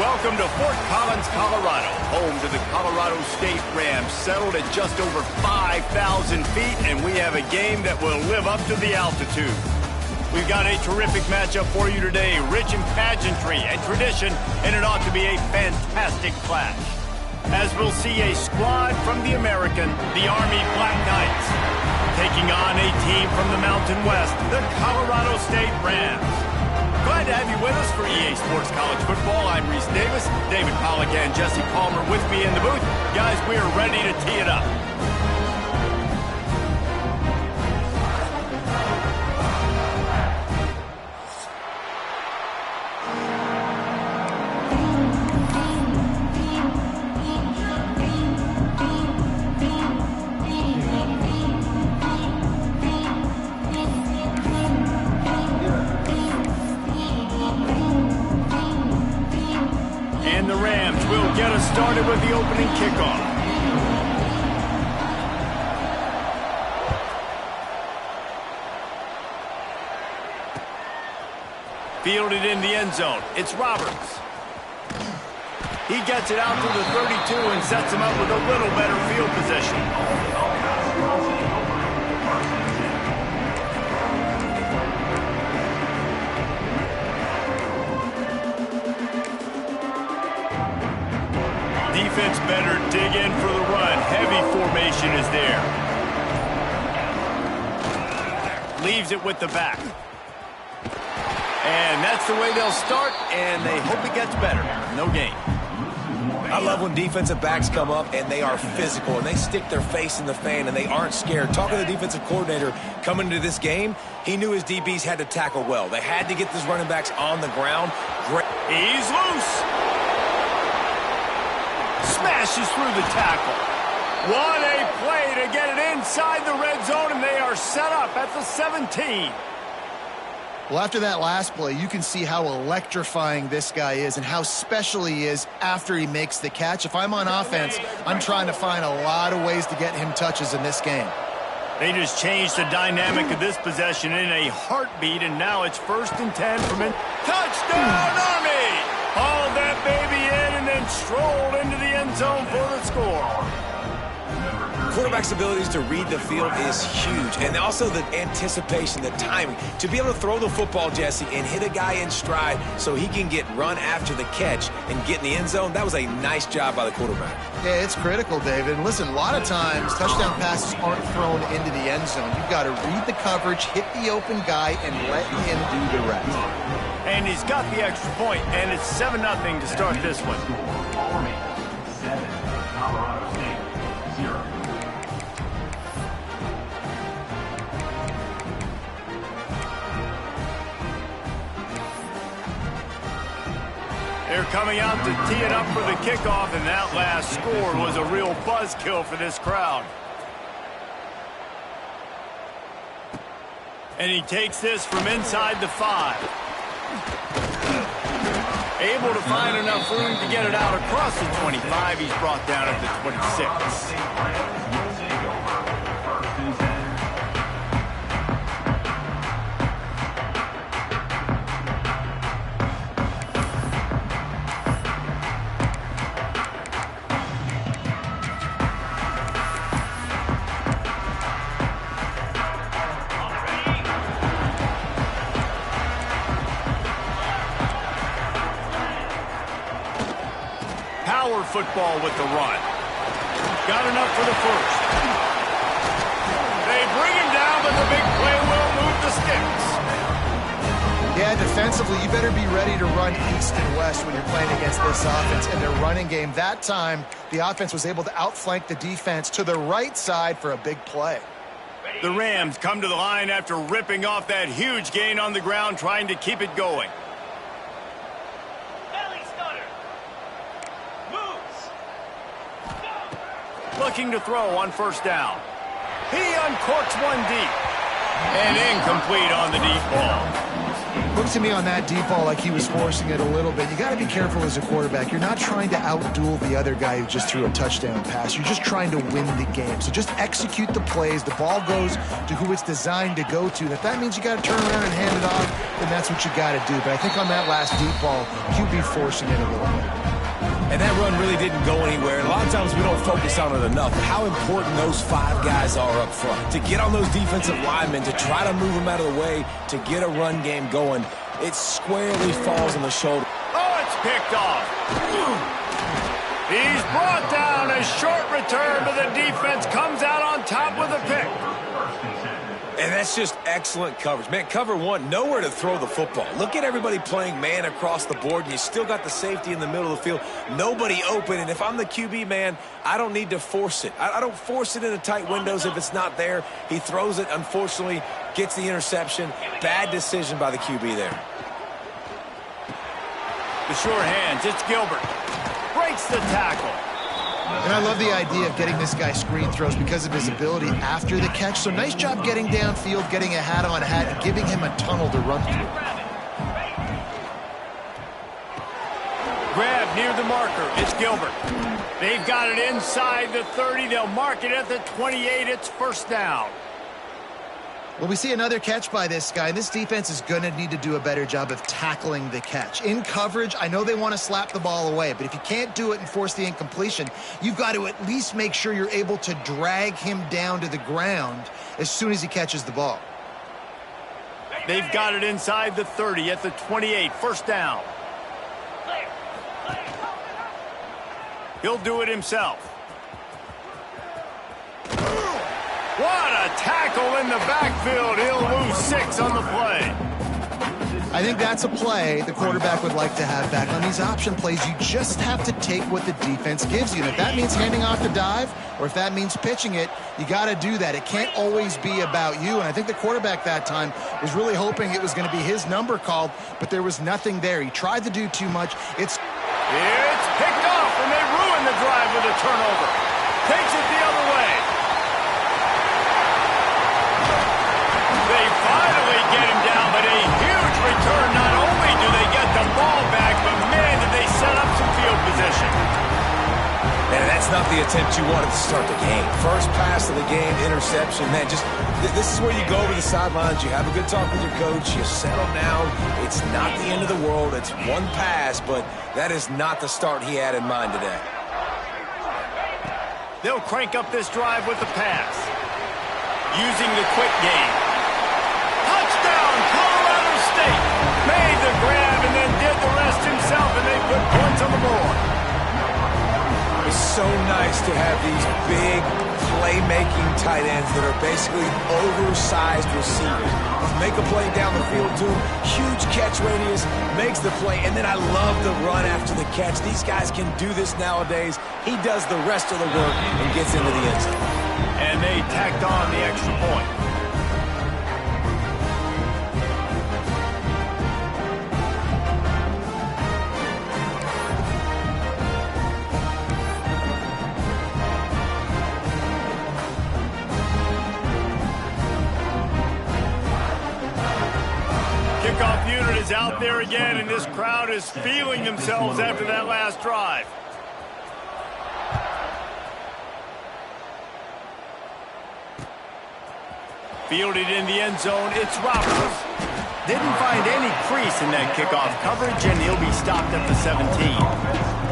Welcome to Fort Collins, Colorado, home to the Colorado State Rams, settled at just over 5,000 feet, and we have a game that will live up to the altitude. We've got a terrific matchup for you today, rich in pageantry and tradition, and it ought to be a fantastic clash. As we'll see a squad from the American, the Army Black Knights, taking on a team from the Mountain West, the Colorado State Rams. Glad to have you with us for EA Sports College Football. I'm Reese Davis, David Pollack and Jesse Palmer with me in the booth. Guys, we are ready to tee it up. Get us started with the opening kickoff. Fielded in the end zone. It's Roberts. He gets it out to the 32 and sets him up with a little better field position. Defense better dig in for the run. Heavy formation is there. Leaves it with the back. And that's the way they'll start, and they hope it gets better. No gain. I love when defensive backs come up and they are physical and they stick their face in the fan and they aren't scared. Talking to the defensive coordinator coming into this game, he knew his DBs had to tackle well. They had to get these running backs on the ground. Great. He's loose. Smashes through the tackle. What a play to get it inside the red zone, and they are set up at the 17. Well, after that last play, you can see how electrifying this guy is and how special he is after he makes the catch. If I'm on offense, I'm trying to find a lot of ways to get him touches in this game. They just changed the dynamic of this possession in a heartbeat, and now it's 1st and 10 from it. Touchdown, Army! Hauled that baby in and then strolled into the end zone for the score. Quarterback's abilities to read the field is huge, and also the anticipation, the timing. To be able to throw the football, Jesse, and hit a guy in stride so he can get run after the catch and get in the end zone, that was a nice job by the quarterback. Yeah, it's critical, David. And listen, a lot of times touchdown passes aren't thrown into the end zone. You've got to read the coverage, hit the open guy, and let him do the rest. And he's got the extra point, and it's 7-0 to start this one. Army 7, Colorado State 0. They're coming out to tee it up for the kickoff, and that last score was a real buzzkill for this crowd. And he takes this from inside the 5. Able to find enough room to get it out across the 25. He's brought down at the 26. Power football with the run. Got enough for the 1st. They bring him down, but the big play will move the sticks. Yeah, defensively, you better be ready to run east and west when you're playing against this offense and their running game. That time, the offense was able to outflank the defense to the right side for a big play. The Rams come to the line after ripping off that huge gain on the ground, trying to keep it going. Looking to throw on 1st down. He uncorks one deep. And incomplete on the deep ball. Looked to me on that deep ball like he was forcing it a little bit. You got to be careful as a quarterback. You're not trying to outduel the other guy who just threw a touchdown pass. You're just trying to win the game. So just execute the plays. The ball goes to who it's designed to go to. And if that means you got to turn around and hand it off, then that's what you got to do. But I think on that last deep ball, QB forcing it a little bit. And that run really didn't go anywhere. And a lot of times we don't focus on it enough. How important those 5 guys are up front. To get on those defensive linemen, to try to move them out of the way, to get a run game going, it squarely falls on the shoulder. Oh, it's picked off. He's brought down. A short return, but the defense comes out on top with a pick. And that's just excellent coverage. Man, cover 1, nowhere to throw the football. Look at everybody playing man across the board, and you still got the safety in the middle of the field. Nobody open, and if I'm the QB, man, I don't need to force it. I don't force it into tight windows if it's not there. He throws it, unfortunately, gets the interception. Bad decision by the QB there. The sure hands, it's Gilbert. Breaks the tackle. And I love the idea of getting this guy screen throws because of his ability after the catch. So nice job getting downfield, getting a hat-on-hat, and giving him a tunnel to run through. Grab near the marker. It's Gilbert. They've got it inside the 30. They'll mark it at the 28. It's first down. Well, we see another catch by this guy, and this defense is going to need to do a better job of tackling the catch. In coverage, I know they want to slap the ball away, but if you can't do it and force the incompletion, you've got to at least make sure you're able to drag him down to the ground as soon as he catches the ball. They've got it inside the 30 at the 28. First down. He'll do it himself. What a tackle in the backfield. He'll lose 6 on the play. I think that's a play the quarterback would like to have back. On these option plays, you just have to take what the defense gives you. And if that means handing off the dive or if that means pitching it, you got to do that. It can't always be about you. And I think the quarterback that time was really hoping it was going to be his number called, but there was nothing there. He tried to do too much. It's picked off, and they ruin the drive with a turnover. Takes it the other way. They finally get him down, but a huge return. Not only do they get the ball back, but man, did they set up some field position. And that's not the attempt you wanted to start the game. First pass of the game, interception. Man, just this is where you go over the sidelines. You have a good talk with your coach. You settle down. It's not the end of the world. It's one pass, but that is not the start he had in mind today. They'll crank up this drive with the pass. Using the quick game. Touchdown, Colorado State. Made the grab and then did the rest himself, and they put points on the board. It's so nice to have these big playmaking tight ends that are basically oversized receivers. Make a play down the field to him, huge catch radius, makes the play, and then I love the run after the catch. These guys can do this nowadays. He does the rest of the work and gets into the end zone. And they tacked on the extra point. Kickoff unit is out there again, and this crowd is feeling themselves after that last drive. Fielded in the end zone, it's Roberts. Didn't find any crease in that kickoff coverage, and he'll be stopped at the 17.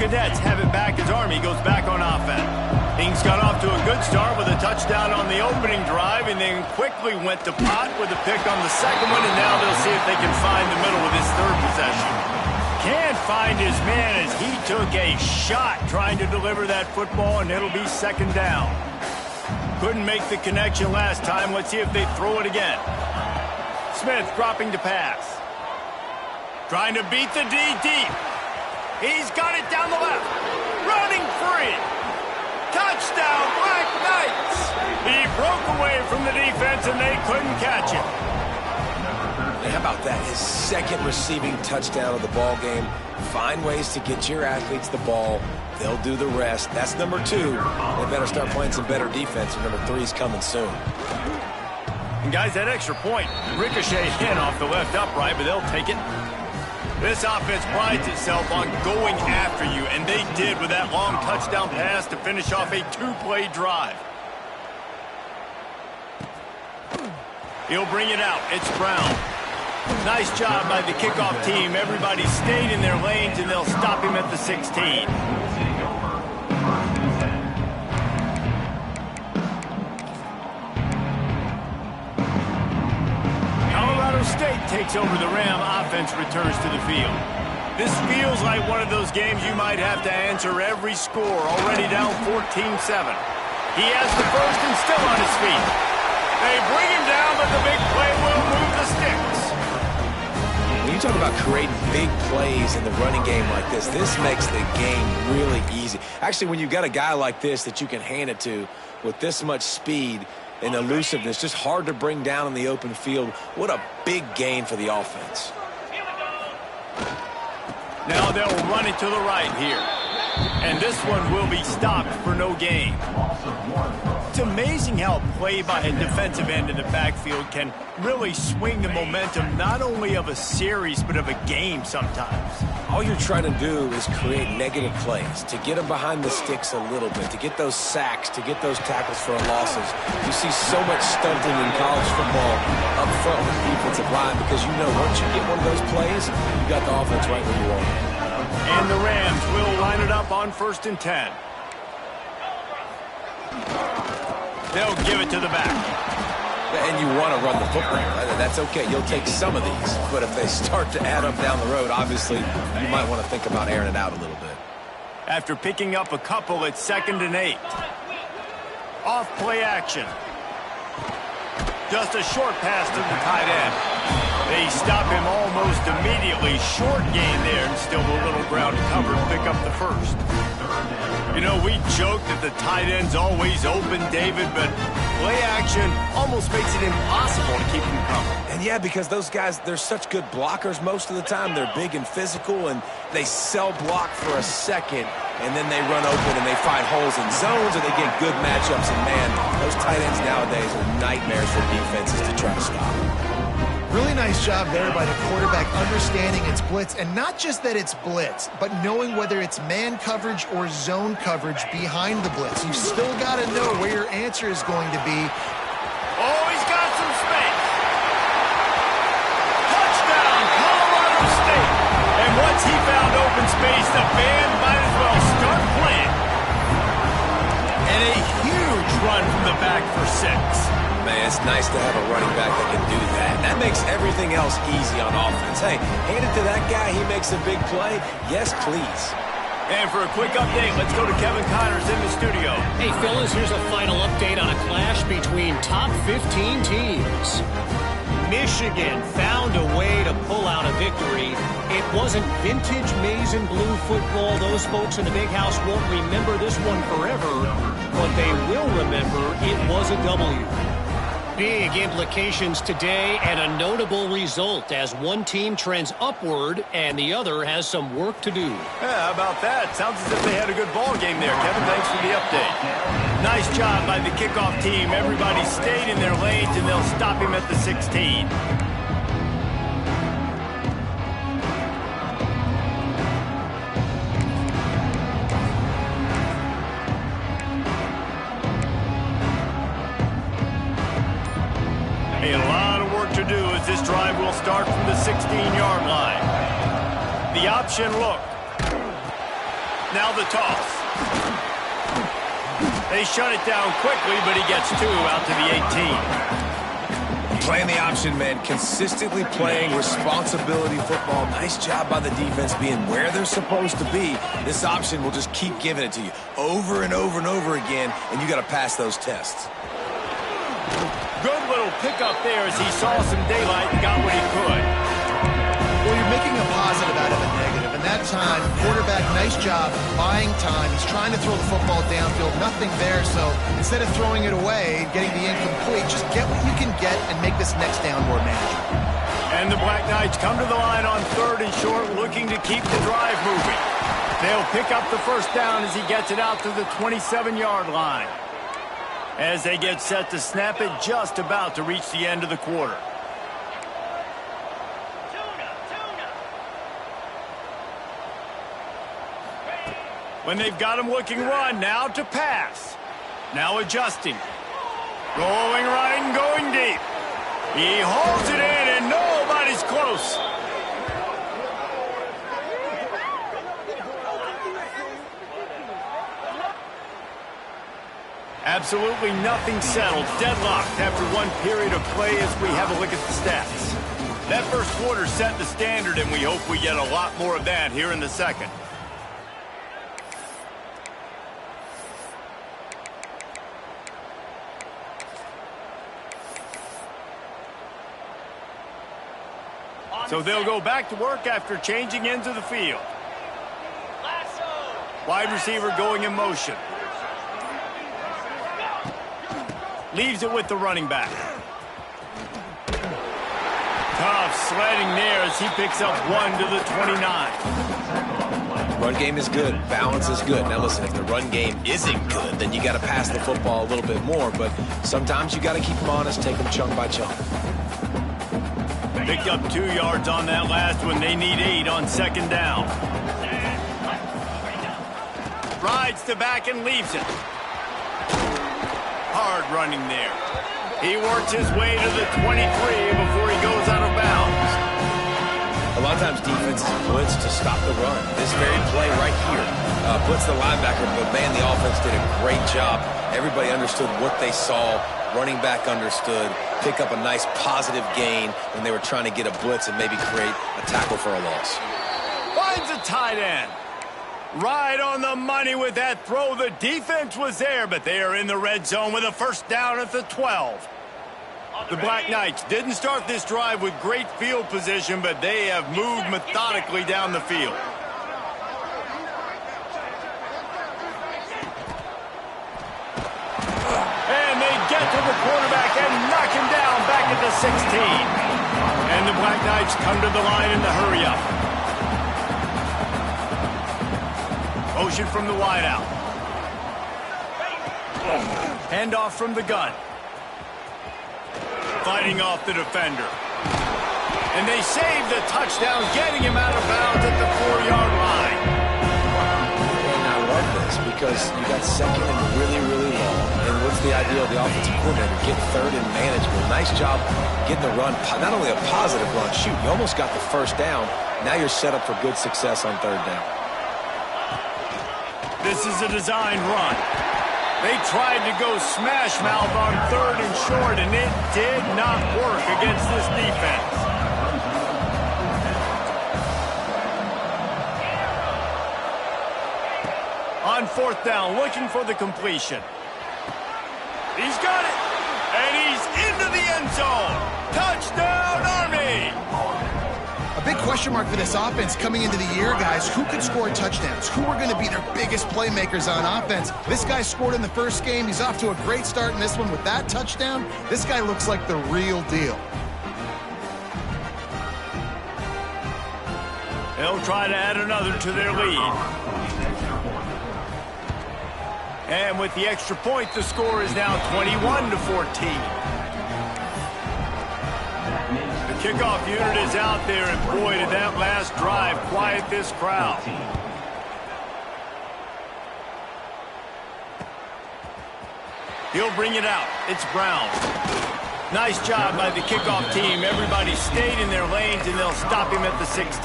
Cadets have it back as Army goes back on offense. Things got off to a good start with a touchdown on the opening drive and then quickly went to pot with a pick on the second one, and now they'll see if they can find the middle with his third possession. Can't find his man as he took a shot trying to deliver that football, and it'll be second down. Couldn't make the connection last time. Let's see if they throw it again. Smith dropping to pass. Trying to beat the D deep. He's got it down the left. Running free. Touchdown, Black Knights. He broke away from the defense, and they couldn't catch him. And how about that? His second receiving touchdown of the ball game. Find ways to get your athletes the ball. They'll do the rest. That's number 2. They better start playing some better defense, and number 3 is coming soon. And guys, that extra point ricocheted in off the left upright, but they'll take it. This offense prides itself on going after you, and they did with that long touchdown pass to finish off a 2-play drive. He'll bring it out. It's Brown. Nice job by the kickoff team. Everybody stayed in their lanes, and they'll stop him at the 16. Colorado State takes over the Ram. Offense returns to the field. This feels like one of those games you might have to answer every score. Already down 14-7. He has the first and still on his feet. They bring him down, but the big play will move the sticks. When you talk about creating big plays in the running game like this makes the game really easy. Actually, when you've got a guy like this that you can hand it to with this much speed and elusiveness, just hard to bring down in the open field, what a big gain for the offense. Now they'll run it to the right here. And this one will be stopped for no gain. It's amazing how a play by a defensive end in the backfield can really swing the momentum not only of a series but of a game sometimes. All you're trying to do is create negative plays, to get them behind the sticks a little bit, to get those sacks, to get those tackles for losses. You see so much stunting in college football up front with the defensive line because you know once you get one of those plays, you got the offense right where you want it. And the Rams will line it up on 1st and 10. They'll give it to the back. And you want to run the football. That's okay. You'll take some of these. But if they start to add up down the road, obviously, you might want to think about airing it out a little bit. After picking up a couple, it's 2nd and 8. Off play action. Just a short pass to the tight end. They stop him almost immediately. Short gain there, and still a little ground to cover to pick up the first. You know, we joke that the tight end's always open, David, but play action almost makes it impossible to keep him covered. And yeah, because those guys, they're such good blockers most of the time. They're big and physical, and they sell block for a second, and then they run open and they find holes in zones, or they get good matchups. And man, those tight ends nowadays are nightmares for defenses to try to stop. Really nice job there by the quarterback understanding it's blitz, and not just that it's blitz, but knowing whether it's man coverage or zone coverage behind the blitz. You've still got to know where your answer is going to be. Oh, he's got some space. Touchdown, Colorado State. And once he found open space, the band might as well start playing. And a huge run from the back for 6. Man, it's nice to have a running back that can do that. That makes everything else easy on offense. Hey, hand it to that guy. He makes a big play. Yes, please. And for a quick update, let's go to Kevin Connors in the studio. Hey, fellas, here's a final update on a clash between top 15 teams. Michigan found a way to pull out a victory. It wasn't vintage maize and blue football. Those folks in the big house won't remember this one forever, but they will remember it was a W. Big implications today and a notable result as one team trends upward and the other has some work to do. Yeah, how about that? Sounds as if they had a good ball game there. Kevin, thanks for the update. Nice job by the kickoff team. Everybody stayed in their lanes, and they'll stop him at the 16. A lot of work to do as this drive will start from the 16-yard line. The option look. Now the toss. They shut it down quickly, but he gets 2 out to the 18. Playing the option, man. Consistently playing responsibility football. Nice job by the defense being where they're supposed to be. This option will just keep giving it to you over and over and over again, and you got to pass those tests. Good little pickup there as he saw some daylight and got what he could. Well, you're making a positive out of a negative. And that time, quarterback, nice job, buying time. He's trying to throw the football downfield, nothing there. So instead of throwing it away, getting the incomplete, just get what you can get and make this next down more manageable. And the Black Knights come to the line on 3rd and short, looking to keep the drive moving. They'll pick up the first down as he gets it out to the 27-yard line. As they get set to snap it, just about to reach the end of the quarter. When they've got him looking run, now to pass. Now adjusting. Going right and going deep. He holds it in and nobody's close. Absolutely nothing settled. Deadlocked after one period of play as we have a look at the stats. That first quarter set the standard, and we hope we get a lot more of that here in the second. So they'll go back to work after changing into the field. Wide receiver going in motion. Leaves it with the running back. Tough sledding there as he picks up 1 to the 29. Run game is good. Balance is good. Now listen, if the run game isn't good, then you got to pass the football a little bit more. But sometimes you got to keep them honest, take them chunk by chunk. Picked up 2 yards on that last one. They need 8 on 2nd down. Rides the back and leaves it. Hard running there. He works his way to the 23 before he goes out of bounds. A lot of times defenses blitz to stop the run. This very play right here blitz the linebacker, but man, the offense did a great job. Everybody understood what they saw. Running back understood. Pick up a nice positive gain when they were trying to get a blitz and maybe create a tackle for a loss. Finds a tight end. Right on the money with that throw. The defense was there, but they are in the red zone with a first down at the 12. The Black Knights didn't start this drive with great field position, but they have moved methodically down the field. And they get to the quarterback and knock him down back at the 16. And the Black Knights come to the line in the hurry-up. Motion from the wideout. Handoff from the gun. Fighting off the defender. And they save the touchdown, getting him out of bounds at the 4-yard line. And I love this because you got second and really, really long. And what's the idea of the offensive coordinator? Get third and manageable. Nice job getting the run. Not only a positive run, shoot, you almost got the first down. Now you're set up for good success on 3rd down. This is a designed run. They tried to go smash mouth on 3rd and short, and it did not work against this defense. On 4th down, looking for the completion. He's got it, and he's into the end zone. Touchdown, Army! A big question mark for this offense coming into the year, guys. Who could score touchdowns? Who are going to be their biggest playmakers on offense? This guy scored in the first game. He's off to a great start in this one with that touchdown. This guy looks like the real deal. They'll try to add another to their lead. And with the extra point, the score is now 21-14. Kickoff unit is out there, and boy, did that last drive quiet this crowd. He'll bring it out. It's Brown. Nice job by the kickoff team. Everybody stayed in their lanes, and they'll stop him at the 16.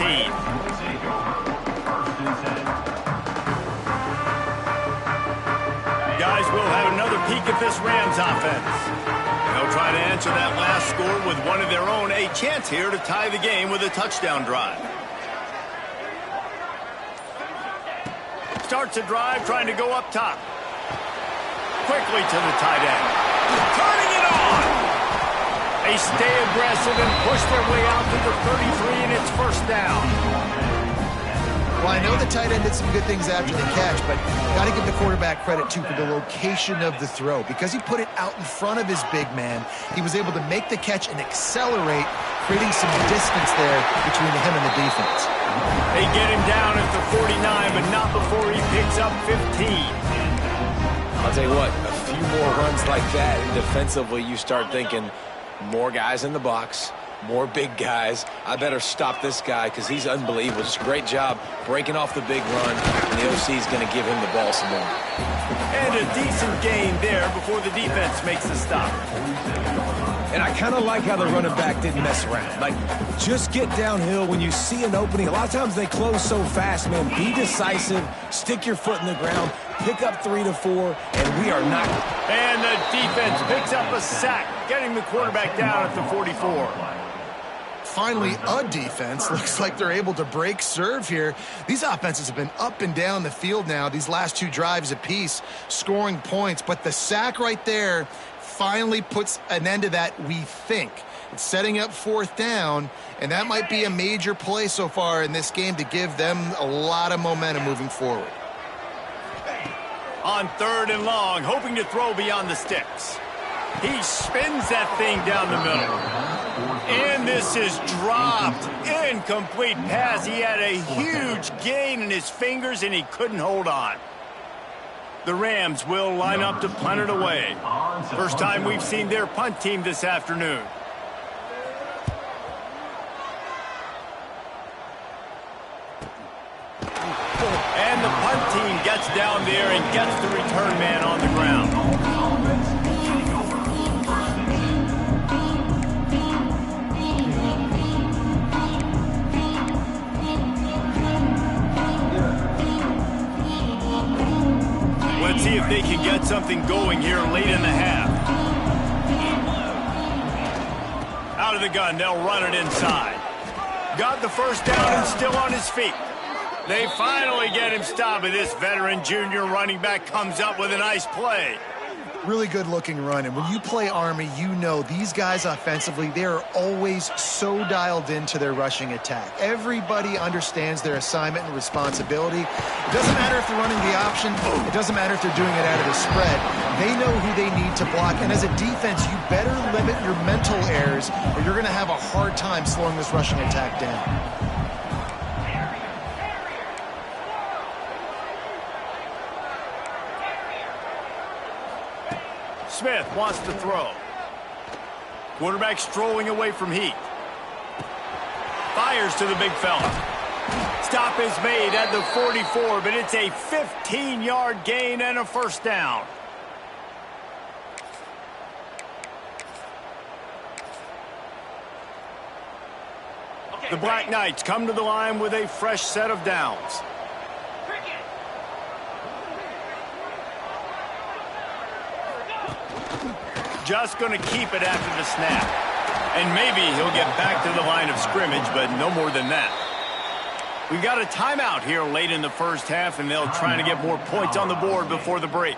Guys, we'll have another peek at this Rams offense. They'll try to answer that last score with one of their own. A chance here to tie the game with a touchdown drive. Starts a drive trying to go up top. Quickly to the tight end. Turning it on! They stay aggressive and push their way out to the 33, and it's first down. Well, I know the tight end did some good things after the catch, but got to give the quarterback credit, too, for the location of the throw. Because he put it out in front of his big man, he was able to make the catch and accelerate creating some distance there between him and the defense. They get him down at the 49, but not before he picks up 15. I'll tell you what, a few more runs like that, and defensively you start thinking more guys in the box, more big guys. I better stop this guy because he's unbelievable. Just a great job breaking off the big run, and the OC is going to give him the ball some more. And a decent gain there before the defense makes the stop. And I kind of like how the running back didn't mess around. Like, just get downhill when you see an opening. A lot of times they close so fast, man. Be decisive, stick your foot in the ground, pick up 3 to 4, and we are not. And the defense picks up a sack, getting the quarterback down at the 44. Finally, a defense. Looks like they're able to break serve here. These offenses have been up and down the field now, these last 2 drives apiece, scoring points. But the sack right there finally puts an end to that, we think. It's setting up 4th down, and that might be a major play so far in this game to give them a lot of momentum moving forward. On 3rd and long, hoping to throw beyond the sticks. He spins that thing down the middle. And this is dropped. Incomplete pass. He had a huge gain in his fingers, and he couldn't hold on. The Rams will line up to punt it away. First time we've seen their punt team this afternoon. And the punt team gets down there and gets the return man on the ground. Let's see if they can get something going here late in the half. Out of the gun, they'll run it inside. Got the first down and still on his feet. They finally get him stopped, and this veteran junior running back comes up with a nice play. Really good looking run, and when you play Army, you know these guys offensively, they are always so dialed into their rushing attack. Everybody understands their assignment and responsibility. It doesn't matter if they're running the option, it doesn't matter if they're doing it out of the spread. They know who they need to block, and as a defense, you better limit your mental errors or you're going to have a hard time slowing this rushing attack down. Smith wants to throw. Quarterback strolling away from Heath. Fires to the big fella. Stop is made at the 44, but it's a 15-yard gain and a first down. The Black Knights come to the line with a fresh set of downs. Just going to keep it after the snap. And maybe he'll get back to the line of scrimmage, but no more than that. We got a timeout here late in the first half, and they'll try to get more points on the board before the break.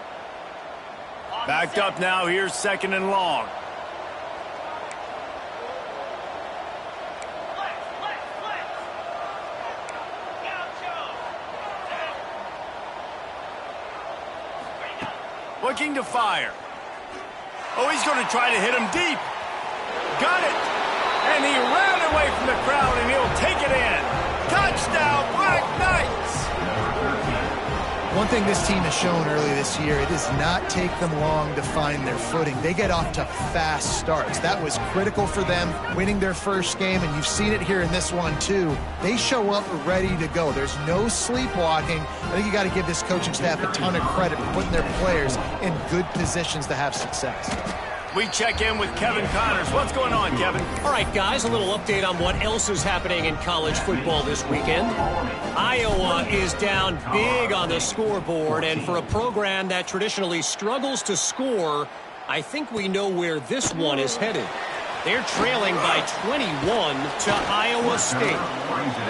Backed up now, here's 2nd and long. Looking to fire. Oh, he's going to try to hit him deep. Got it. And he ran away from the crowd, and he'll take it in. Touchdown, Black Knights. One thing this team has shown early this year, it does not take them long to find their footing. They get off to fast starts. That was critical for them, winning their first game, and you've seen it here in this one too. They show up ready to go. There's no sleepwalking. I think you got to give this coaching staff a ton of credit for putting their players in good positions to have success. We check in with Kevin Connors. What's going on, Kevin? All right, guys, a little update on what else is happening in college football this weekend. Iowa is down big on the scoreboard, and for a program that traditionally struggles to score, I think we know where this one is headed. They're trailing by 21 to Iowa State.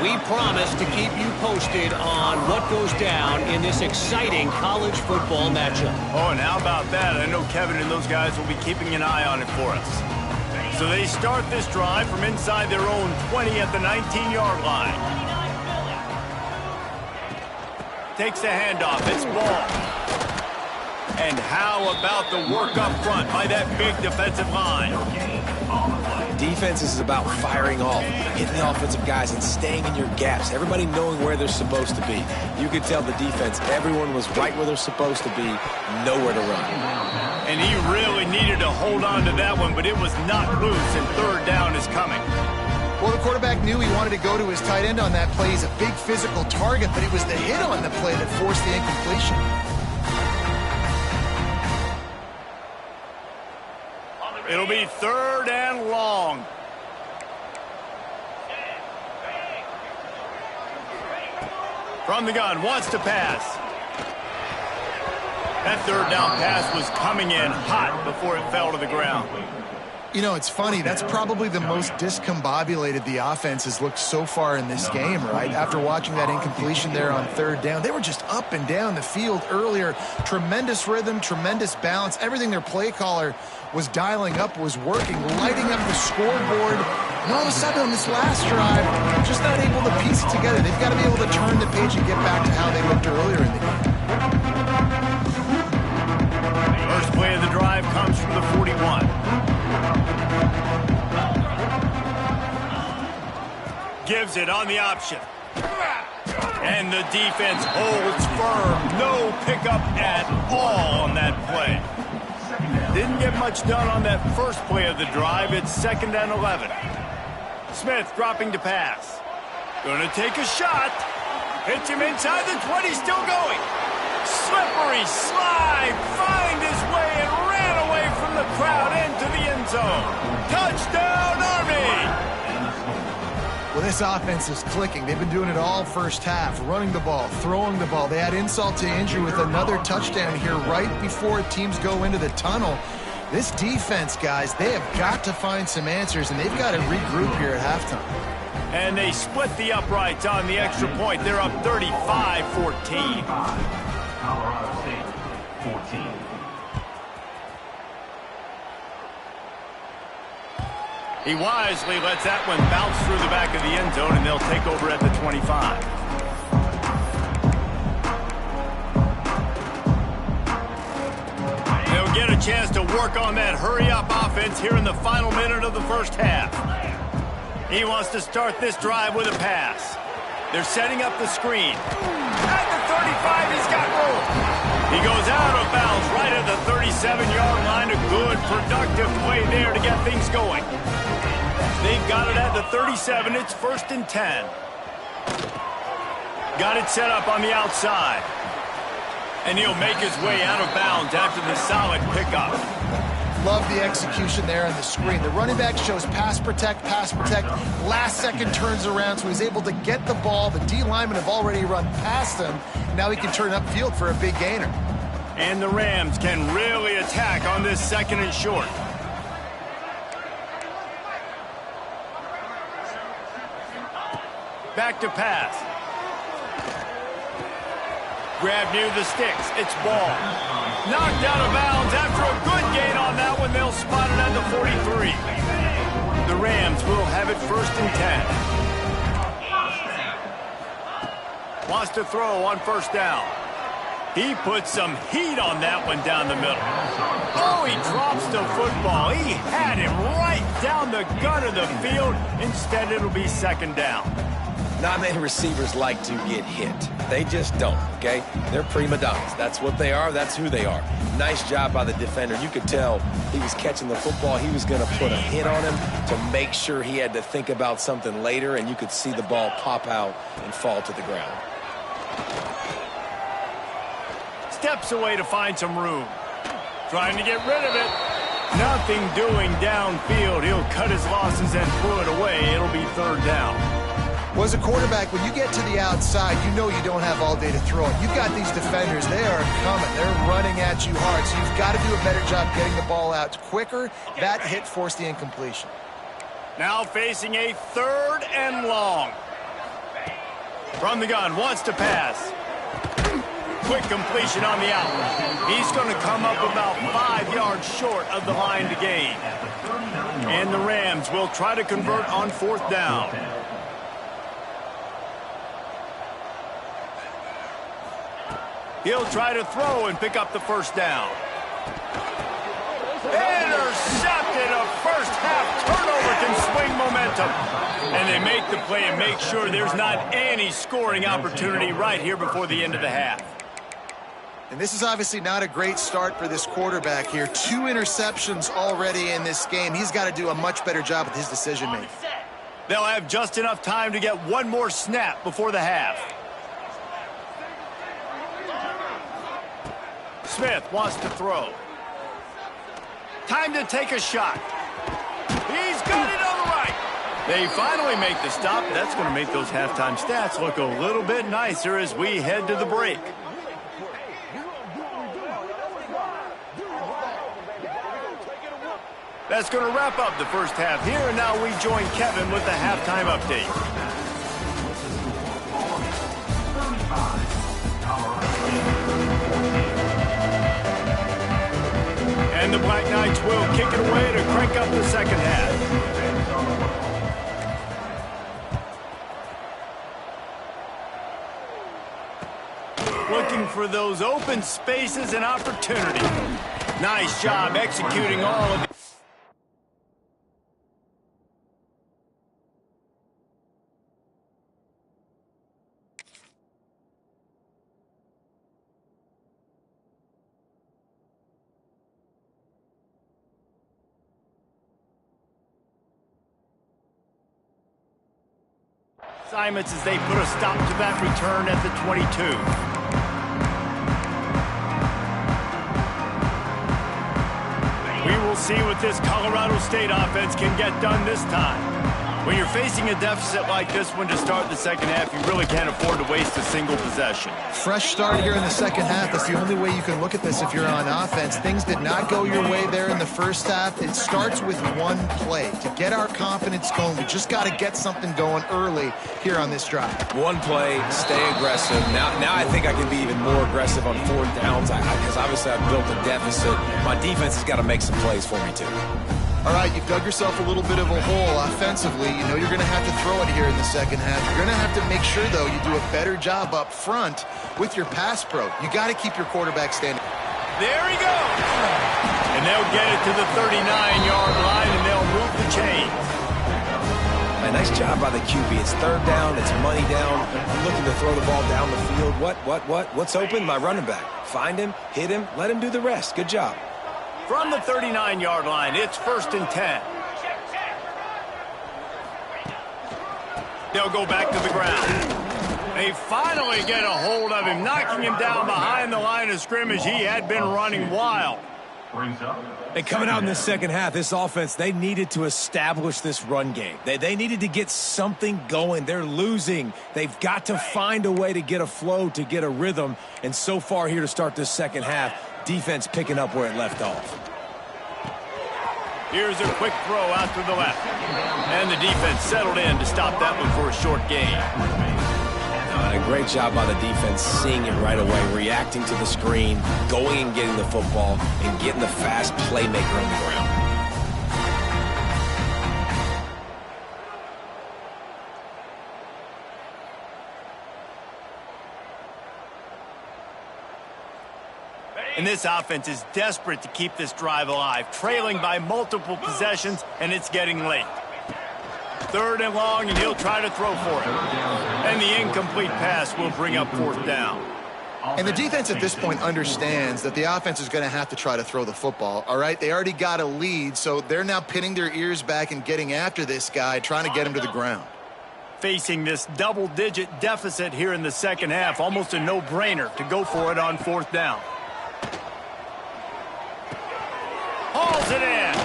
We promise to keep you posted on what goes down in this exciting college football matchup. Oh, and how about that? I know Kevin and those guys will be keeping an eye on it for us. So they start this drive from inside their own 20 at the 19-yard line. Takes the handoff. It's ball. And how about the work up front by that big defensive line? defense is about firing off, hitting the offensive guys, and staying in your gaps. Everybody knowing where they're supposed to be. You could tell the defense, everyone was right where they're supposed to be, nowhere to run. And he really needed to hold on to that one, but it was not loose, and third down is coming. Well, the quarterback knew he wanted to go to his tight end on that play. He's a big physical target, but it was the hit on the play that forced the incompletion. It'll be third and long. From the gun, wants to pass. That third down pass was coming in hot before it fell to the ground. You know, it's funny. That's probably the most discombobulated the offense has looked so far in this game, right? After watching that incompletion there on third down, they were just up and down the field earlier. Tremendous rhythm, tremendous balance. Everything their play caller was dialing up was working, lighting up the scoreboard. And all of a sudden on this last drive, just not able to piece it together. They've got to be able to turn the page and get back to how they looked earlier in the game. First play of the drive comes from the 41. Gives it on the option. And the defense holds firm. No pickup at all on that play. Didn't get much done on that first play of the drive. It's 2nd and 11. Smith dropping to pass. Gonna take a shot. Hits him inside the 20, still going. Slippery slide, find his way and ran away from the crowd into the end zone. Touchdown, Army! Well, this offense is clicking. They've been doing it all first half, running the ball, throwing the ball. They had insult to injury with another touchdown here right before teams go into the tunnel. This defense, guys, they have got to find some answers, and they've got to regroup here at halftime. And they split the uprights on the extra point. They're up 35-14. Colorado State, 14. He wisely lets that one bounce through the back of the end zone, and they'll take over at the 25. They'll get a chance to work on that hurry-up offense here in the final minute of the first half. He wants to start this drive with a pass. They're setting up the screen. At the 35, he's got room. He goes out of bounds right at the 37-yard line. A good, productive play there to get things going. They've got it at the 37. It's 1st and 10. Got it set up on the outside. And he'll make his way out of bounds after the solid pickup. Love the execution there on the screen. The running back shows pass protect, last second turns around, so he's able to get the ball. The D linemen have already run past him. Now he can turn upfield for a big gainer. And the Rams can really attack on this 2nd and short. Back to pass. Grab near the sticks. It's ball. Knocked out of bounds after a good gain on that one. They'll spot it at the 43. The Rams will have it 1st and 10. Wants to throw on 1st down. He puts some heat on that one down the middle. Oh, he drops the football. He had him right down the gut of the field. Instead, it'll be 2nd down. Not many receivers like to get hit. They just don't, okay? They're prima donnas. That's what they are. That's who they are. Nice job by the defender. You could tell he was catching the football. He was going to put a hit on him to make sure he had to think about something later, and you could see the ball pop out and fall to the ground. Steps away to find some room. Trying to get rid of it. Nothing doing downfield. He'll cut his losses and throw it away. It'll be 3rd down. Well, as a quarterback, when you get to the outside, you know you don't have all day to throw it. You've got these defenders. They are coming. They're running at you hard, so you've got to do a better job getting the ball out quicker. That hit forced the incompletion. Now facing a 3rd and long. From the gun, wants to pass. Quick completion on the out. He's going to come up about 5 yards short of the line to gain. And the Rams will try to convert on 4th down. He'll try to throw and pick up the 1st down. Intercepted, a first half turnover to can swing momentum. And they make the play and make sure there's not any scoring opportunity right here before the end of the half. And this is obviously not a great start for this quarterback here. 2 interceptions already in this game. He's got to do a much better job with his decision-making. They'll have just enough time to get one more snap before the half. Smith wants to throw. Time to take a shot. He's got it on the right. They finally make the stop. That's going to make those halftime stats look a little bit nicer as we head to the break. That's going to wrap up the first half here, and now we join Kevin with the halftime update. And the Black Knights will kick it away to crank up the second half. Looking for those open spaces and opportunity. Nice job executing all of the... assignments as they put a stop to that return at the 22. We will see what this Colorado State offense can get done this time. When you're facing a deficit like this one to start the second half, you really can't afford to waste a single possession. Fresh start here in the second half. That's the only way you can look at this if you're on offense. Things did not go your way there in the first half. It starts with one play. To get our confidence going, we just got to get something going early here on this drive. One play, stay aggressive. Now I think I can be even more aggressive on 4th downs because obviously I've built a deficit. My defense has got to make some plays for me too. All right, you've dug yourself a little bit of a hole offensively. You know you're going to have to throw it here in the second half. You're going to have to make sure, though, you do a better job up front with your pass pro. You got to keep your quarterback standing. There he goes. And they'll get it to the 39-yard line, and they'll move the chains. A nice job by the QB. It's 3rd down. It's money down. I'm looking to throw the ball down the field. What's open? My running back. Find him, hit him, let him do the rest. Good job. From the 39-yard line, it's 1st and 10. They'll go back to the ground. They finally get a hold of him, knocking him down behind the line of scrimmage. He had been running wild. And coming out in the second half, this offense, they needed to establish this run game. They needed to get something going. They're losing. They've got to find a way to get a flow, to get a rhythm. And so far here to start this second half, defense picking up where it left off. Here's a quick throw out to the left. And the defense settled in to stop that one for a short gain. And a great job by the defense seeing it right away, reacting to the screen, going and getting the football, and getting the fast playmaker on the ground. And this offense is desperate to keep this drive alive, trailing by multiple possessions, and it's getting late. 3rd and long, and he'll try to throw for it. And the incomplete pass will bring up 4th down. And the defense at this point understands that the offense is going to have to try to throw the football, all right? They already got a lead, so they're now pinning their ears back and getting after this guy, trying to get him to the ground. Facing this double-digit deficit here in the second half, almost a no-brainer to go for it on 4th down. Hauls it in.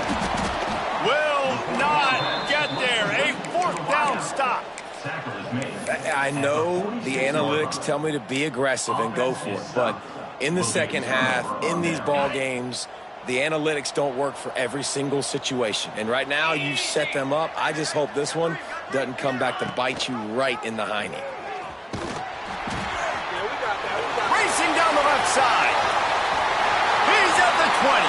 Will not get there. A 4th down stop. I know the analytics tell me to be aggressive and go for it, but in the second half, in these ball games, the analytics don't work for every single situation. And right now, you set them up. I just hope this one doesn't come back to bite you right in the hiney. Racing down the left side. He's at the 20.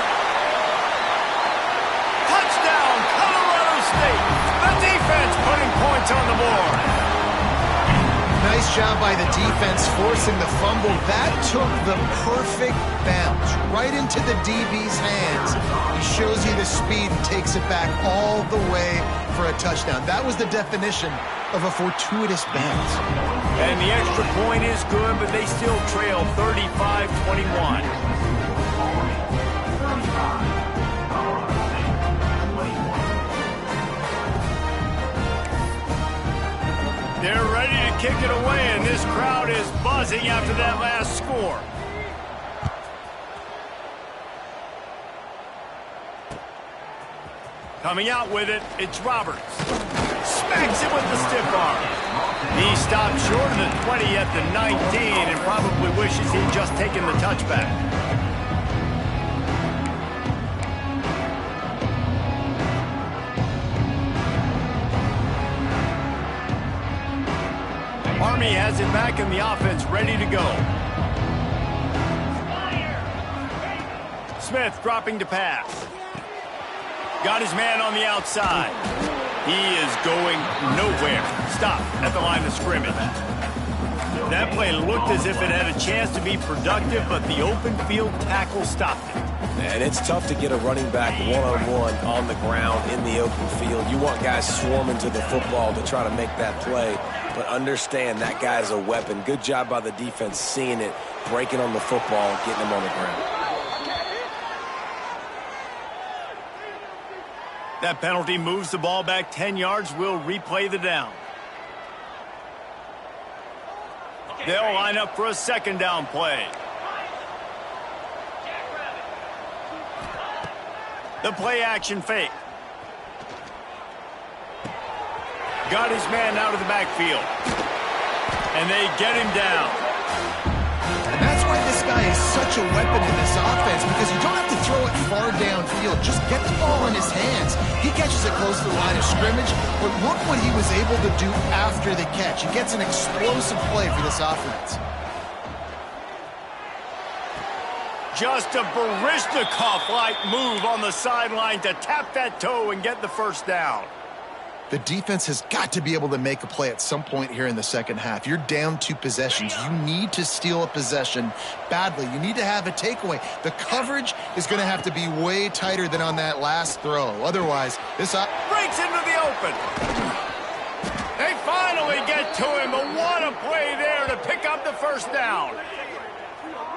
Touchdown, Colorado State. The defense putting points on the board. Nice Nice job by the defense forcing the fumble. That took the perfect bounce right into the DB's hands. He shows you the speed and takes it back all the way for a touchdown. That was the definition of a fortuitous bounce. And the extra point is good, but they still trail 35-21. They're ready to kick it away, and this crowd is buzzing after that last score. Coming out with it, it's Roberts. Smacks it with the stiff arm. He stopped short of the 20 at the 19 and probably wishes he'd just taken the touchback. Army has it back in the offense, ready to go. Smith dropping to pass. Got his man on the outside. He is going nowhere. Stop at the line of scrimmage. That play looked as if it had a chance to be productive, but the open field tackle stopped it. And it's tough to get a running back one-on-one on the ground in the open field. You want guys swarming to the football to try to make that play, but understand that guy's a weapon. Good job by the defense seeing it, breaking on the football, getting him on the ground. That penalty moves the ball back 10 yards. We'll replay the down. They'll line up for a second down play. The play action fake. Got his man out of the backfield. And they get him down. And that's why this guy is such a weapon in this offense, because you don't have to throw it far downfield. Just get the ball in his hands. He catches it close to the line of scrimmage, but look what he was able to do after the catch. He gets an explosive play for this offense. Just a Baryshnikov-like move on the sideline to tap that toe and get the first down. The defense has got to be able to make a play at some point here in the second half. You're down 2 possessions. You need to steal a possession badly. You need to have a takeaway. The coverage is going to have to be way tighter than on that last throw. Otherwise, this breaks into the open. They finally get to him, but what a play there to pick up the first down.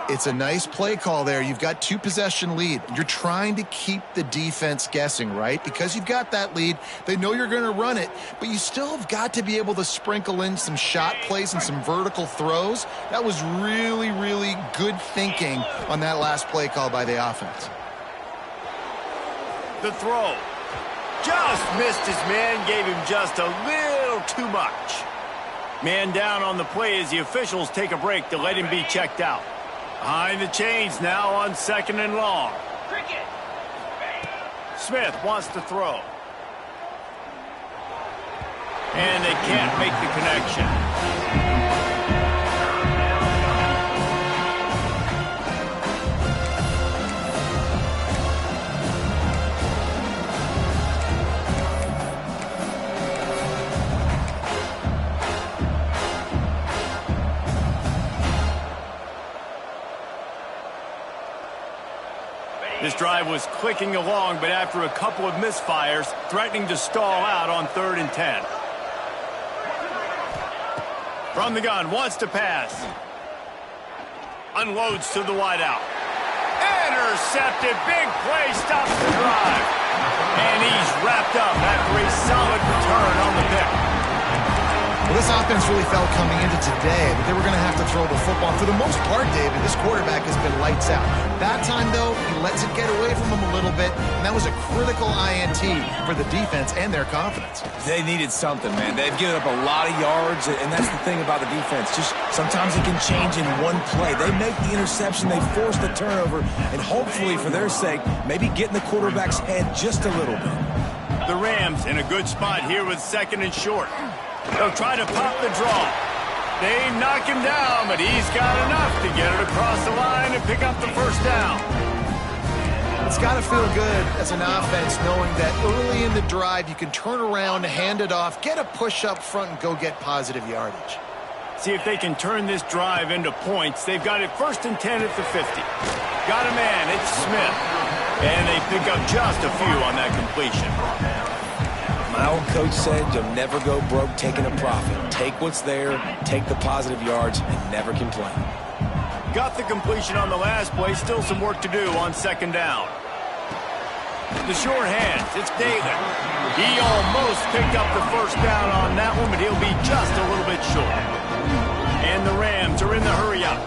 It's a nice play call there. You've got 2 possession lead. You're trying to keep the defense guessing, right? Because you've got that lead. They know you're going to run it, but you still have got to be able to sprinkle in some shot plays and some vertical throws. That was really, really good thinking on that last play call by the offense. The throw. Just missed his man, gave him just a little too much. Man down on the play as the officials take a break to let him be checked out. Behind the chains now on 2nd and long. Smith wants to throw. And they can't make the connection. This drive was clicking along, but after a couple of misfires, threatening to stall out on 3rd and 10. From the gun, wants to pass. Unloads to the wideout. Intercepted, big play, stops the drive. And he's wrapped up after a solid return on the pick. Well, this offense really felt coming into today that they were going to have to throw the football. For the most part, David, this quarterback has been lights out. That time, though, he lets it get away from him a little bit, and that was a critical INT for the defense and their confidence. They needed something, man. They've given up a lot of yards, and that's the thing about the defense. Just sometimes it can change in one play. They make the interception, they force the turnover, and hopefully, for their sake, maybe get in the quarterback's head just a little bit. The Rams in a good spot here with 2nd and short. They'll try to pop the draw. They knock him down, but he's got enough to get it across the line and pick up the first down. It's got to feel good as an offense knowing that early in the drive you can turn around, hand it off, get a push up front, and go get positive yardage. See if they can turn this drive into points. They've got it 1st and 10 at the 50. Got a man. It's Smith. And they pick up just a few on that completion. My old coach said you'll never go broke taking a profit. Take what's there, take the positive yards, and never complain. Got the completion on the last play. Still some work to do on 2nd down. The short hands. It's Dalen. He almost picked up the 1st down on that one, but he'll be just a little bit short. And the Rams are in the hurry-up.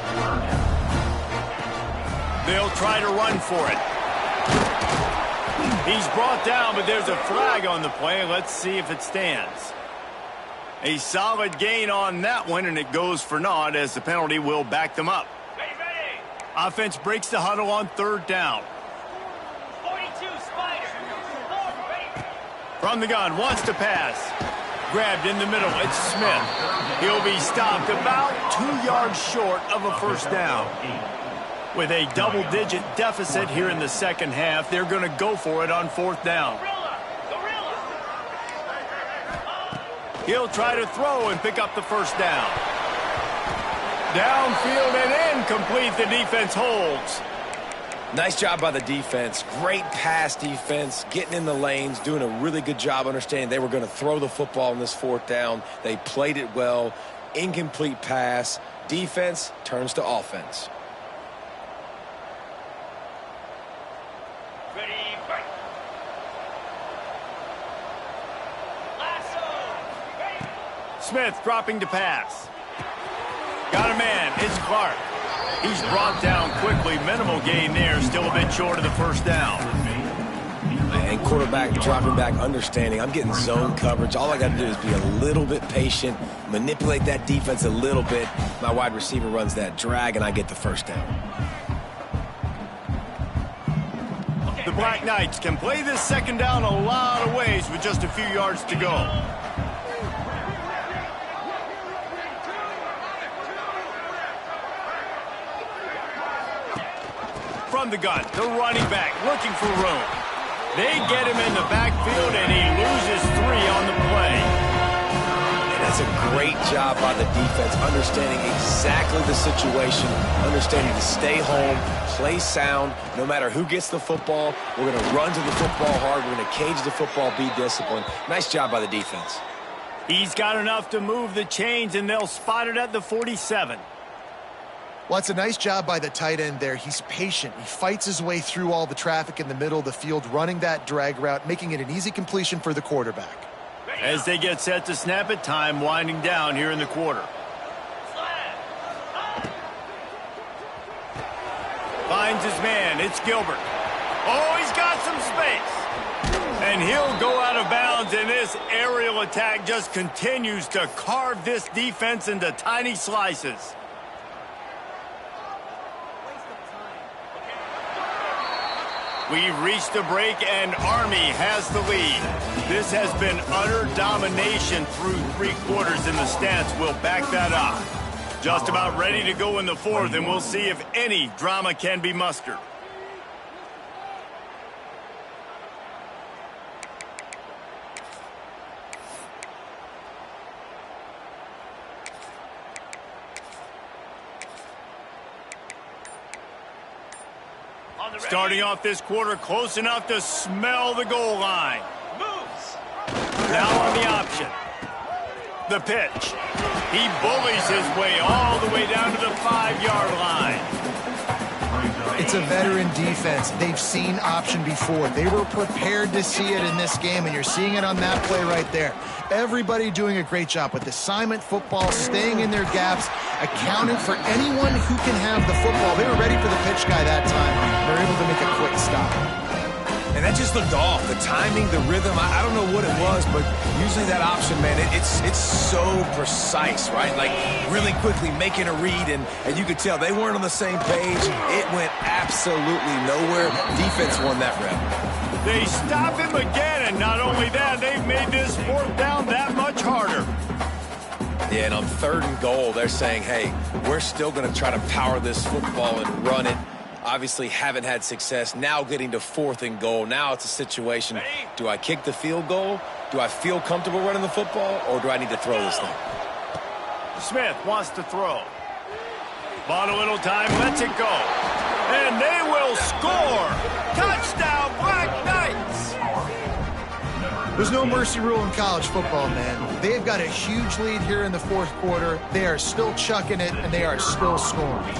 They'll try to run for it. He's brought down, but there's a flag on the play. Let's see if it stands. A solid gain on that one, and it goes for naught as the penalty will back them up. Offense breaks the huddle on 3rd down. 42 Spider. From the gun, wants to pass. Grabbed in the middle, it's Smith. He'll be stopped about 2 yards short of a 1st down. With a double-digit deficit here in the 2nd half, they're going to go for it on 4th down. He'll try to throw and pick up the 1st down. Downfield and incomplete. The defense holds. Nice job by the defense. Great pass defense, getting in the lanes, doing a really good job understanding they were going to throw the football in this 4th down. They played it well. Incomplete pass. Defense turns to offense. Smith dropping to pass. Got a man. It's Clark. He's brought down quickly. Minimal gain there. Still a bit short of the 1st down. And quarterback dropping back, understanding I'm getting zone coverage. All I got to do is be a little bit patient, manipulate that defense a little bit. My wide receiver runs that drag, and I get the 1st down. The Black Knights can play this 2nd down a lot of ways with just a few yards to go. From the gun, the running back looking for room. They get him in the backfield, and he loses 3 on the play. And that's a great job by the defense, understanding exactly the situation, understanding to stay home, play sound. No matter who gets the football, we're going to run to the football hard. We're going to cage the football, be disciplined. Nice job by the defense. He's got enough to move the chains, and they'll spot it at the 47. Well, it's a nice job by the tight end there. He's patient. He fights his way through all the traffic in the middle of the field, running that drag route, making it an easy completion for the quarterback. As they get set to snap it, time winding down here in the quarter. Finds his man. It's Gilbert. Oh, he's got some space. And he'll go out of bounds, and this aerial attack just continues to carve this defense into tiny slices. We've reached the break, and Army has the lead. This has been utter domination through 3 quarters, and the stats will back that up. Just about ready to go in the 4th, and we'll see if any drama can be mustered. Starting off this quarter close enough to smell the goal line. Moves. Now on the option. The pitch. He bullies his way all the way down to the 5-yard line. It's a veteran defense. They've seen option before. They were prepared to see it in this game, and you're seeing it on that play right there. Everybody doing a great job with assignment football, staying in their gaps, accounting for anyone who can have the football. They were ready for the pitch guy that time. They're able to make a quick stop. And that just looked off. The timing, the rhythm, I don't know what it was, but usually that option, man, it's so precise, right? Like really quickly making a read, and you could tell they weren't on the same page. It went absolutely nowhere. Defense won that rep. They stop him again, and not only that, they've made this 4th down that much harder. Yeah, and on 3rd and goal, they're saying, hey, we're still going to try to power this football and run it. Obviously haven't had success. Now getting to 4th and goal. Now it's a situation, do I kick the field goal? Do I feel comfortable running the football, or do I need to throw this thing? Smith wants to throw. Bought a little time, lets it go. And they will score! Touchdown, Black Knights! There's no mercy rule in college football, man. They've got a huge lead here in the fourth quarter. They are still chucking it, and they are still scoring.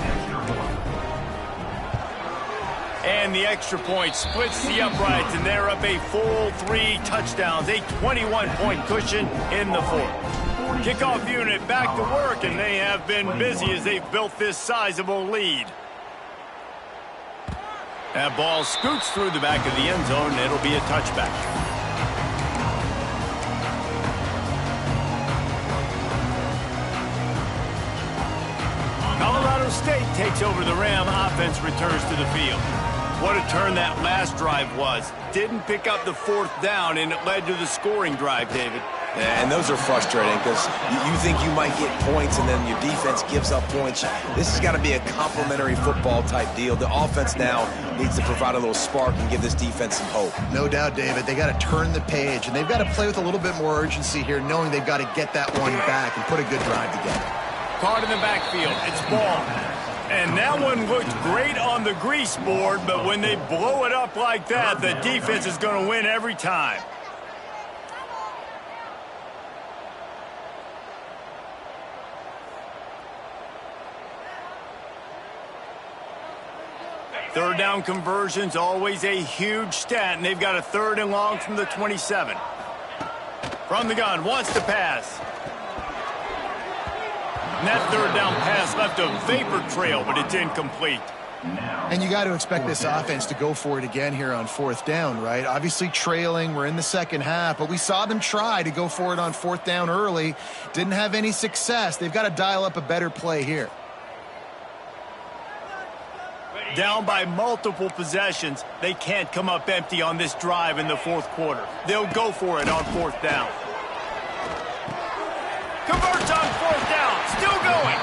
And the extra point splits the uprights, and they're up a full 3 touchdowns, a 21-point cushion in the fourth. Kickoff unit back to work, and they have been busy as they've built this sizable lead. That ball scoots through the back of the end zone, and it'll be a touchback. Colorado State takes over the Ram. Offense returns to the field. What a turn that last drive was. Didn't pick up the 4th down, and it led to the scoring drive, David. Yeah, and those are frustrating because you think you might get points and then your defense gives up points. This has got to be a complementary football type deal. The offense now needs to provide a little spark and give this defense some hope. No doubt, David. They got to turn the page, and they've got to play with a little bit more urgency here, knowing they've got to get that one back and put a good drive together. Caught in the backfield. It's ball. And that one looked great on the grease board, but when they blow it up like that, the defense is going to win every time. Third down conversions, always a huge stat, and they've got a 3rd and long from the 27. From the gun, wants to pass. And that 3rd down pass left a vapor trail, but it's incomplete. And you got to expect this offense to go for it again here on 4th down, right? Obviously trailing, we're in the second half, but we saw them try to go for it on 4th down early. Didn't have any success. They've got to dial up a better play here. Down by multiple possessions, they can't come up empty on this drive in the 4th quarter. They'll go for it on 4th down. Converts on 4th down, still going.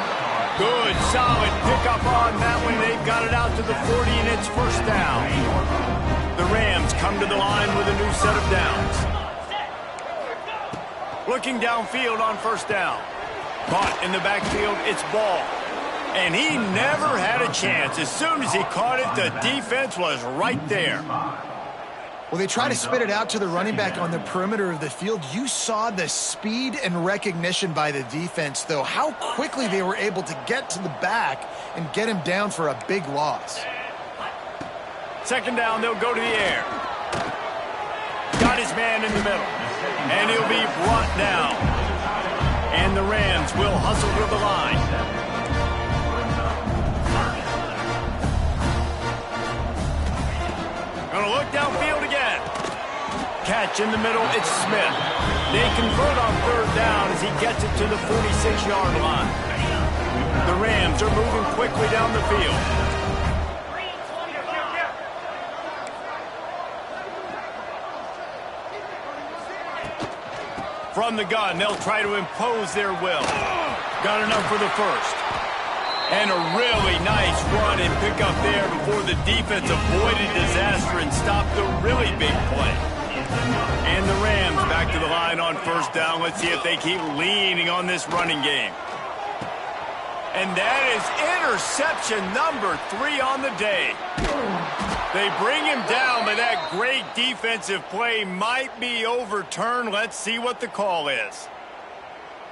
Good, solid pickup on that one. They've got it out to the 40, and it's 1st down. The Rams come to the line with a new set of downs. Looking downfield on 1st down. Caught in the backfield, it's Ball. And he never had a chance. As soon as he caught it, the defense was right there. Well, they try to spit it out to the running back on the perimeter of the field. You saw the speed and recognition by the defense, though, how quickly they were able to get to the back and get him down for a big loss. 2nd down, they'll go to the air. Got his man in the middle. And he'll be brought down. And the Rams will hustle to the line. Gonna look downfield again. Catch in the middle, it's Smith. They convert on 3rd down as he gets it to the 46-yard line. The Rams are moving quickly down the field. From the gun, they'll try to impose their will. Got enough for the 1st. And a really nice run and pick up there before the defense avoided disaster and stopped the really big play. And the Rams back to the line on 1st down. Let's see if they keep leaning on this running game. And that is interception number 3 on the day. They bring him down, but that great defensive play might be overturned. Let's see what the call is.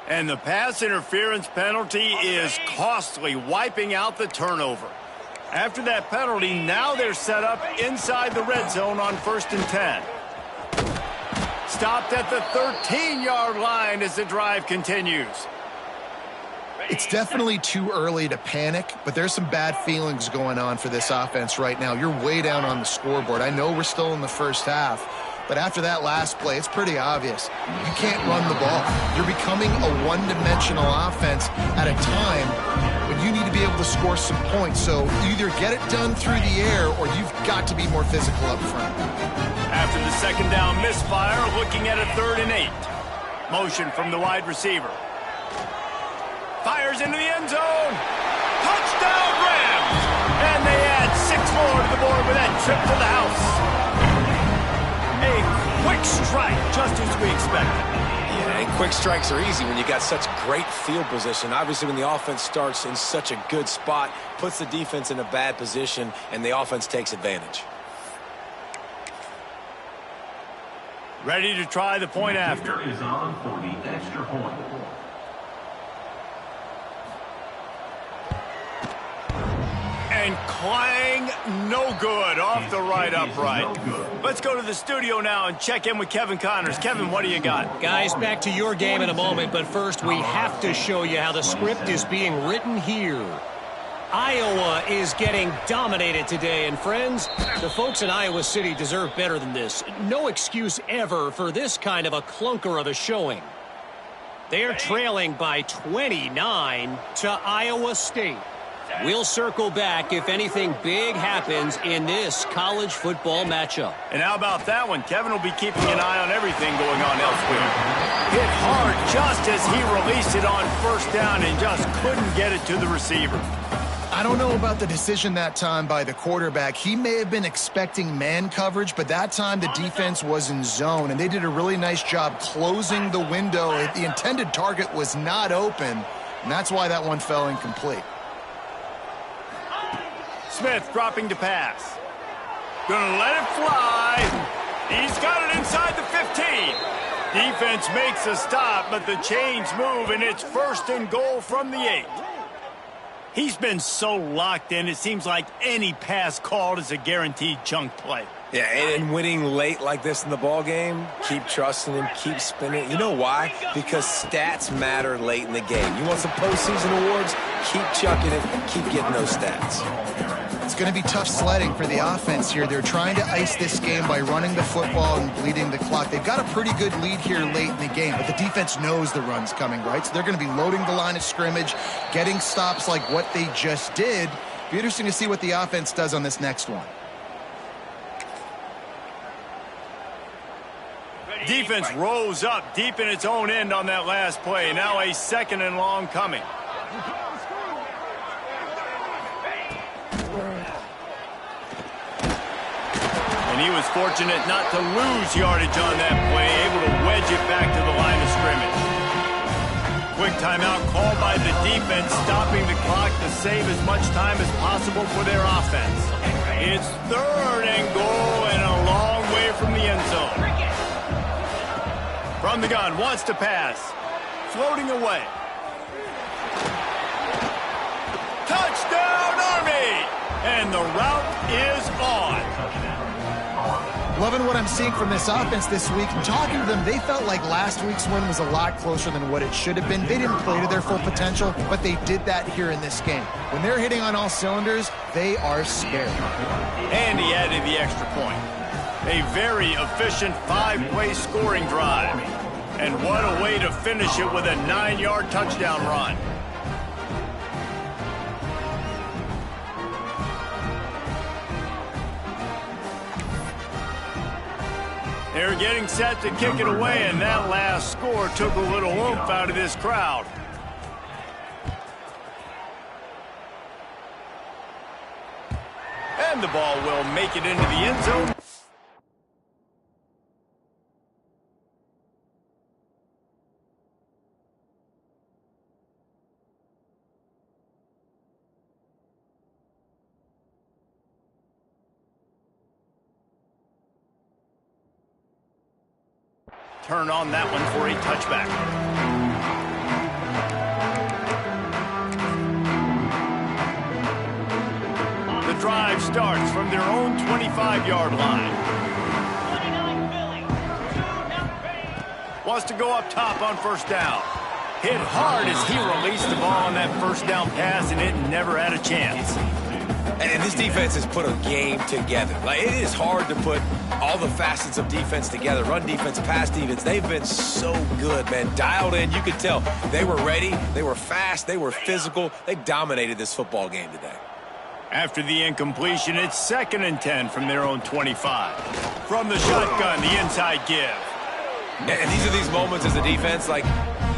And the pass interference penalty is costly, wiping out the turnover. After that penalty, now they're set up inside the red zone on 1st and 10. Stopped at the 13-yard line as the drive continues. It's definitely too early to panic, but there's some bad feelings going on for this offense right now. You're way down on the scoreboard. I know we're still in the first half, but after that last play, it's pretty obvious. You can't run the ball. You're becoming a one-dimensional offense at a time when you need to be able to score some points. So either get it done through the air or you've got to be more physical up front. After the 2nd down misfire, looking at a 3rd and 8. Motion from the wide receiver. Fires into the end zone. Touchdown, Rams! And they add 6 more to the board with that trip to the house. A quick strike, just as we expected. Yeah, and quick strikes are easy when you got such great field position. Obviously, when the offense starts in such a good spot, puts the defense in a bad position, and the offense takes advantage. Ready to try the point after. Is on for the extra point. And clang, no good, off the right upright. Let's go to the studio now and check in with Kevin Connors. Kevin, what do you got? Guys, back to your game in a moment, but first we have to show you how the script is being written here. Iowa is getting dominated today, and friends, the folks in Iowa City deserve better than this. No excuse ever for this kind of a clunker of a showing. They're trailing by 29 to Iowa State. We'll circle back if anything big happens in this college football matchup. And how about that one? Kevin will be keeping an eye on everything going on elsewhere. Hit hard just as he released it on first down and just couldn't get it to the receiver. I don't know about the decision that time by the quarterback. He may have been expecting man coverage, but that time the defense was in zone, and they did a really nice job closing the window. The intended target was not open, and that's why that one fell incomplete. Smith dropping to pass. Gonna let it fly. He's got it inside the 15. Defense makes a stop, but the chains move, and it's 1st and goal from the 8. He's been so locked in, it seems like any pass called is a guaranteed chunk play. Yeah, and winning late like this in the ball game, keep trusting him, keep spinning. You know why? Because stats matter late in the game. You want some postseason awards? Keep chucking it, keep getting those stats. It's going to be tough sledding for the offense here. They're trying to ice this game by running the football and bleeding the clock. They've got a pretty good lead here late in the game, but the defense knows the run's coming, right? So they're going to be loading the line of scrimmage, getting stops like what they just did. Be interesting to see what the offense does on this next one. Defense rose up deep in its own end on that last play. Now a 2nd and long coming. And he was fortunate not to lose yardage on that play, able to wedge it back to the line of scrimmage. Quick timeout called by the defense, stopping the clock to save as much time as possible for their offense. It's 3rd and goal and a long way from the end zone. From the gun, wants to pass. Floating away. Touchdown, Army! And the route is on. Loving what I'm seeing from this offense this week. Talking to them, they felt like last week's win was a lot closer than what it should have been. They didn't play to their full potential, but they did that here in this game. When they're hitting on all cylinders, they are scared. And he added the extra point. A very efficient 5-play scoring drive. And what a way to finish it with a 9-yard touchdown run. They're getting set to kick it away, and that last score took a little oomph out of this crowd. And the ball will make it into the end zone. Turn on that one for a touchback. The drive starts from their own 25-yard line. Wants to go up top on first down. Hit hard as he released the ball on that first down pass, and it never had a chance. And this defense has put a game together. Like, it is hard to put all the facets of defense together. Run defense, pass defense. They've been so good, man. Dialed in. You could tell they were ready. They were fast. They were physical. They dominated this football game today. After the incompletion, it's 2nd and 10 from their own 25. From the shotgun, the inside give. And these are these moments as a defense, like,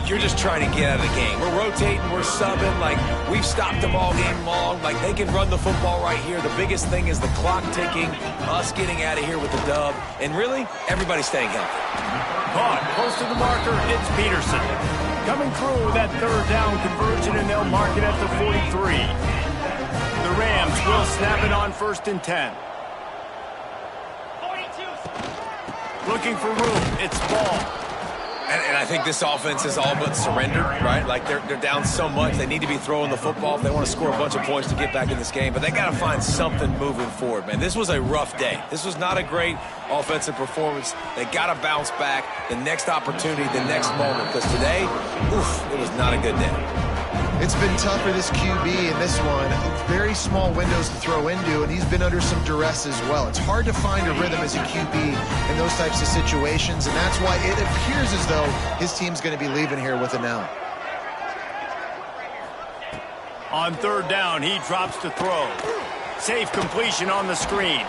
you're just trying to get out of the game. We're rotating, we're subbing, like, we've stopped them all game long. Like, they can run the football right here. The biggest thing is the clock ticking, us getting out of here with the dub, and really, everybody staying healthy. caught. Close to the marker, it's Peterson. Coming through with that third down conversion, and they'll mark it at the 43. The Rams will snap it on 1st and 10. 42. Looking for room. It's Ball. And I think this offense is all but surrendered, right? Like they're down so much. They need to be throwing the football if they want to score a bunch of points to get back in this game. But they got to find something moving forward, man. This was a rough day. This was not a great offensive performance. They got to bounce back the next opportunity, the next moment. Because today, it was not a good day. It's been tough for this QB in this one. Very small windows to throw into, and he's been under some duress as well. It's hard to find a rhythm as a QB in those types of situations, and that's why it appears as though his team's going to be leaving here with an L. On 3rd down, he drops to throw. Safe completion on the screen.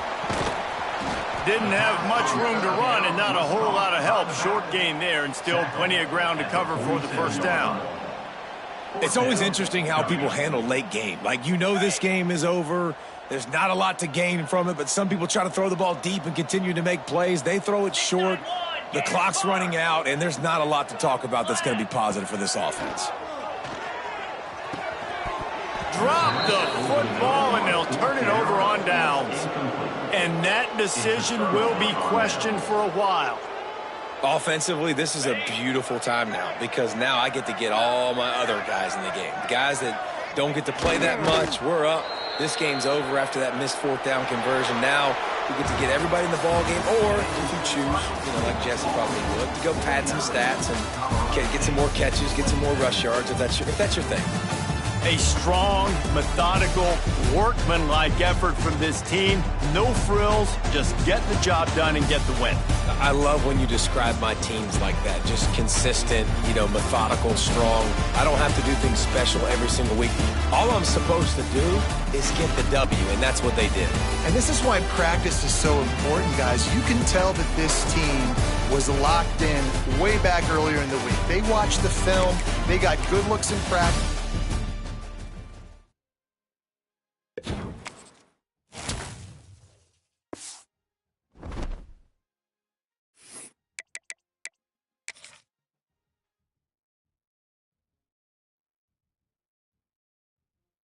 Didn't have much room to run and not a whole lot of help. Short gain there, and still plenty of ground to cover for the 1st down. It's always interesting how people handle late game. Like, you know this game is over. There's not a lot to gain from it, but some people try to throw the ball deep and continue to make plays. They throw it short. The clock's running out, and there's not a lot to talk about that's going to be positive for this offense. Drop the football, and they'll turn it over on downs. And that decision will be questioned for a while. Offensively, this is a beautiful time now because now I get to get all my other guys in the game. The guys that don't get to play that much, we're up. This game's over after that missed 4th down conversion. Now we get to get everybody in the ball game, or if you choose, like Jesse probably would, to go pad some stats and get some more catches, get some more rush yards if that's your thing. A strong, methodical, workmanlike effort from this team. No frills, just get the job done and get the win. I love when you describe my teams like that. Just consistent, methodical, strong. I don't have to do things special every single week. All I'm supposed to do is get the W, and that's what they did. And this is why practice is so important, guys. You can tell that this team was locked in way back earlier in the week. They watched the film. They got good looks in practice.